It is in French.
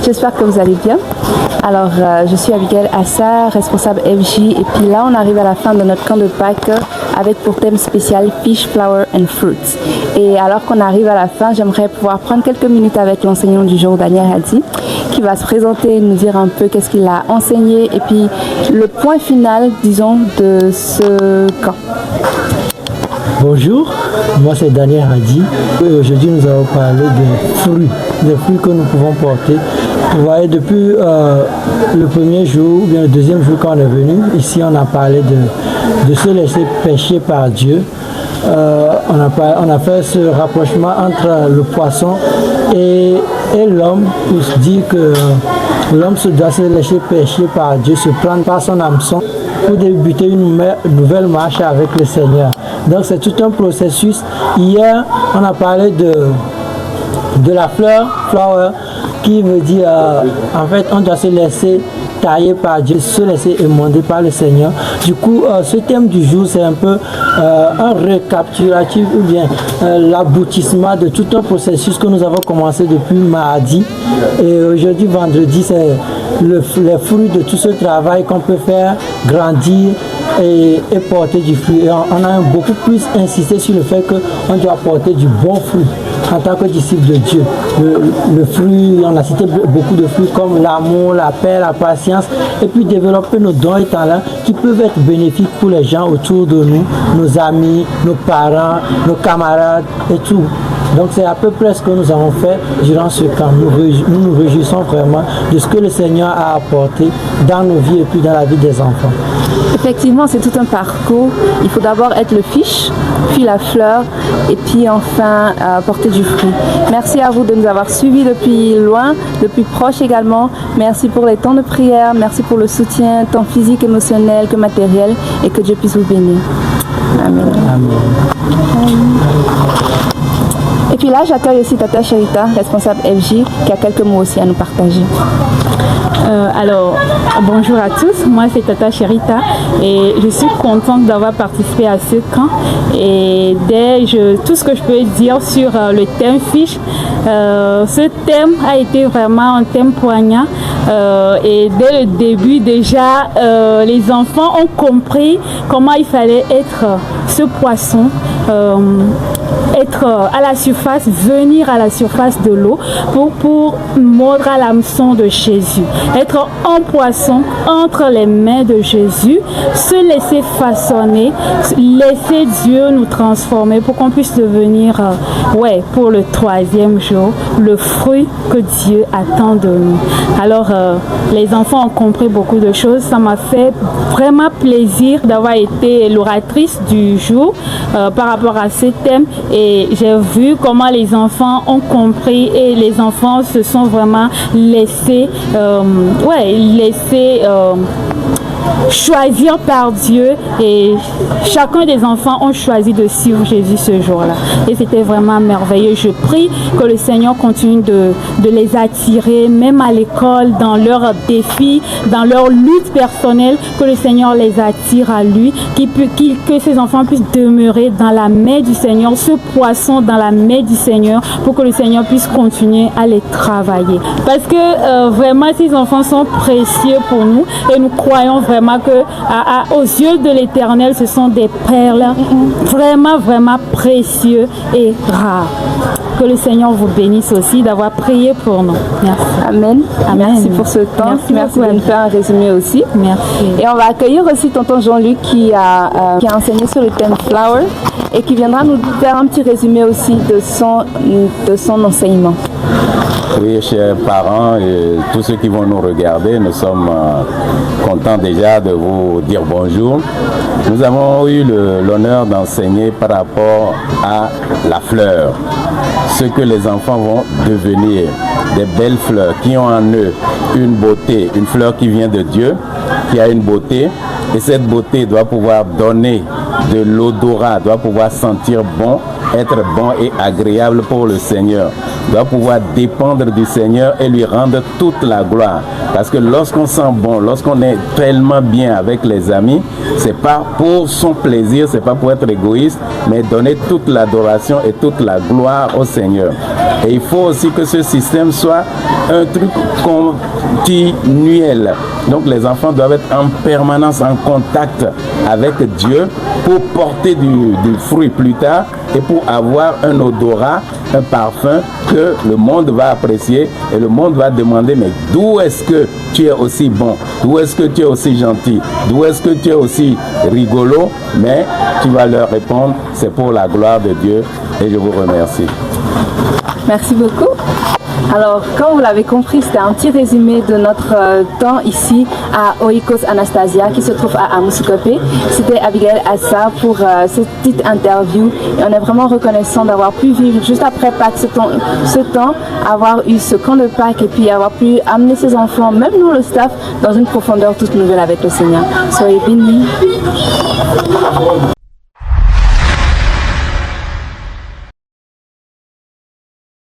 j'espère que vous allez bien. Alors, je suis Abigail Assa, responsable FJ, et puis là, on arrive à la fin de notre camp de Pâques avec pour thème spécial Fish, Flower and Fruits. Et alors qu'on arrive à la fin, j'aimerais pouvoir prendre quelques minutes avec l'enseignant du jour, Daniel Hadi, qui va se présenter et nous dire un peu qu'est-ce qu'il a enseigné et puis le point final, disons, de ce camp. Bonjour, moi c'est Daniel Hadi et aujourd'hui nous allons parler des fruits que nous pouvons porter. Vous voyez, depuis le premier jour ou bien le deuxième jour quand on est venu, ici on a parlé de se laisser pêcher par Dieu. On a fait ce rapprochement entre le poisson et l'homme pour se dire que l'homme doit se laisser pêcher par Dieu, se prendre par son hameçon pour débuter une nouvelle marche avec le Seigneur. Donc c'est tout un processus. Hier, on a parlé de la fleur, flower, qui veut dire, en fait, on doit se laisser tailler par Dieu, se laisser émonder par le Seigneur. Du coup, ce thème du jour, c'est un peu un récapitulatif ou bien l'aboutissement de tout un processus que nous avons commencé depuis mardi. Et aujourd'hui, vendredi, c'est les fruits de tout ce travail qu'on peut faire grandir et porter du fruit. Et on a beaucoup plus insisté sur le fait qu'on doit porter du bon fruit en tant que disciple de Dieu. Le fruit, on a cité beaucoup de fruits comme l'amour, la paix, la patience, et puis développer nos dons et talents qui peuvent être bénéfiques pour les gens autour de nous, nos amis, nos parents, nos camarades et tout. Donc c'est à peu près ce que nous avons fait durant ce camp. Nous nous réjouissons vraiment de ce que le Seigneur a apporté dans nos vies et puis dans la vie des enfants. Effectivement, c'est tout un parcours. Il faut d'abord être le fiche, puis la fleur, et puis enfin porter du fruit. Merci à vous de nous avoir suivis depuis loin, depuis proche également. Merci pour les temps de prière, merci pour le soutien, tant physique, émotionnel que matériel, et que Dieu puisse vous bénir. Amen. Amen. Et puis là, j'accueille aussi Tata Cherita, responsable FJ, qui a quelques mots aussi à nous partager. Alors, bonjour à tous, moi c'est Tata Cherita et je suis contente d'avoir participé à ce camp. Et tout ce que je peux dire sur le thème fiche, ce thème a été vraiment un thème poignant. Et dès le début déjà, les enfants ont compris comment il fallait être ce poisson. Être à la surface, venir à la surface de l'eau pour mordre à l'hameçon de Jésus. Être un poisson entre les mains de Jésus, se laisser façonner, laisser Dieu nous transformer pour qu'on puisse devenir, pour le troisième jour, le fruit que Dieu attend de nous. Alors, les enfants ont compris beaucoup de choses. Ça m'a fait vraiment plaisir d'avoir été l'oratrice du jour par rapport à ce thème. Et j'ai vu comment les enfants ont compris et les enfants se sont vraiment laissés, choisir par Dieu, et chacun des enfants ont choisi de suivre Jésus ce jour-là. Et c'était vraiment merveilleux. Je prie que le Seigneur continue de les attirer, même à l'école, dans leurs défis, dans leur lutte personnelle, que le Seigneur les attire à lui, que ces enfants puissent demeurer dans la main du Seigneur, ce poisson dans la main du Seigneur, pour que le Seigneur puisse continuer à les travailler. Parce que vraiment, ces enfants sont précieux pour nous et nous croyons vraiment que aux yeux de l'Éternel, ce sont des perles vraiment, vraiment précieux et rares. Que le Seigneur vous bénisse aussi d'avoir prié pour nous. Merci. Amen. Amen. Merci pour ce temps. Merci de nous faire un résumé aussi. Merci. Et on va accueillir aussi tonton Jean-Luc qui a enseigné sur le thème Flower et qui viendra nous faire un petit résumé aussi de son enseignement. Oui, chers parents et tous ceux qui vont nous regarder, nous sommes contents déjà de vous dire bonjour. Nous avons eu l'honneur d'enseigner par rapport à la fleur, ce que les enfants vont devenir, des belles fleurs qui ont en eux une beauté, une fleur qui vient de Dieu, qui a une beauté, et cette beauté doit pouvoir donner de l'odorat, doit pouvoir sentir bon, être bon et agréable pour le Seigneur, doit pouvoir dépendre du Seigneur et lui rendre toute la gloire. Parce que lorsqu'on sent bon, lorsqu'on est tellement bien avec les amis, c'est pas pour son plaisir, c'est pas pour être égoïste, mais donner toute l'adoration et toute la gloire au Seigneur. Et il faut aussi que ce système soit un truc continuel. Donc les enfants doivent être en permanence en contact avec Dieu pour porter du fruit plus tard et pour avoir un odorat, un parfum que le monde va apprécier et le monde va demander, mais d'où est-ce que tu es aussi bon? D'où est-ce que tu es aussi gentil? D'où est-ce que tu es aussi rigolo? Mais tu vas leur répondre, c'est pour la gloire de Dieu et je vous remercie. Merci beaucoup. Alors, comme vous l'avez compris, c'était un petit résumé de notre temps ici à Oikos Anastasia qui se trouve à Amoussoukopé. C'était Abigail Assa pour cette petite interview. Et on est vraiment reconnaissant d'avoir pu vivre juste après Pâques ce temps, avoir eu ce camp de Pâques et puis avoir pu amener ses enfants, même nous le staff, dans une profondeur toute nouvelle avec le Seigneur. Soyez bénis.